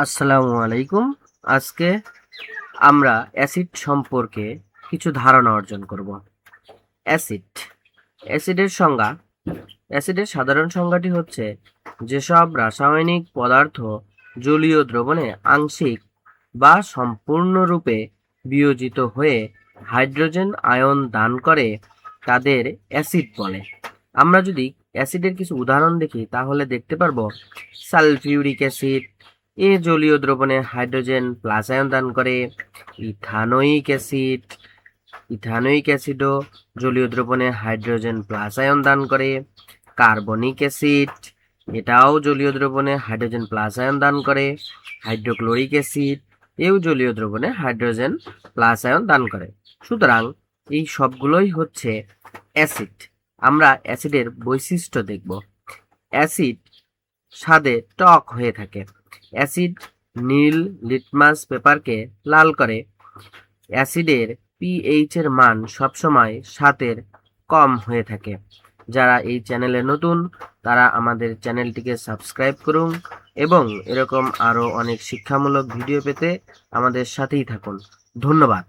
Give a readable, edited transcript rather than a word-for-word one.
আসসালামু আলাইকুম। আজকে আমরা অ্যাসিড সম্পর্কে কিছু ধারণা অর্জন করব। অ্যাসিড অ্যাসিডের সংজ্ঞা। অ্যাসিডের সাধারণ সংজ্ঞাটি হচ্ছে যেসব রাসায়নিক পদার্থ জলীয় দ্রবণে আংশিক বা সম্পূর্ণরূপে বিয়োজিত হয়ে হাইড্রোজেন আয়ন দান করে তাদের অ্যাসিড বলে। আমরা যদি অ্যাসিডের কিছু উদাহরণ দেখি তাহলে দেখতে পারবো সালফিউরিক অ্যাসিড এ জলীয় দ্রবণে হাইড্রোজেন প্লাস আয়ন দান করে। ইথানোয়িক অ্যাসিডও জলীয় দ্রবণে হাইড্রোজেন প্লাস আয়ন দান করে। কার্বনিক অ্যাসিড এটাও জলীয় দ্রবণে হাইড্রোজেন প্লাস আয়ন দান করে। হাইড্রোক্লোরিক অ্যাসিড এও জলীয় দ্রবণে হাইড্রোজেন প্লাস আয়ন দান করে। সুতরাং এই সবগুলোই হচ্ছে অ্যাসিড। আমরা অ্যাসিডের বৈশিষ্ট্য দেখব। অ্যাসিড স্বাদে টক হয়ে থাকে। অ্যাসিড নীল লিটমাস পেপারকে লাল করে। অ্যাসিডের পিএইচ এর মান সবসময় 7-এর কম হয়ে থাকে। যারা এই চ্যানেলে নতুন তারা আমাদের চ্যানেলটিকে সাবস্ক্রাইব করুন এবং এরকম আরো অনেক শিক্ষামূলক ভিডিও পেতে আমাদের সাথেই থাকুন। ধন্যবাদ।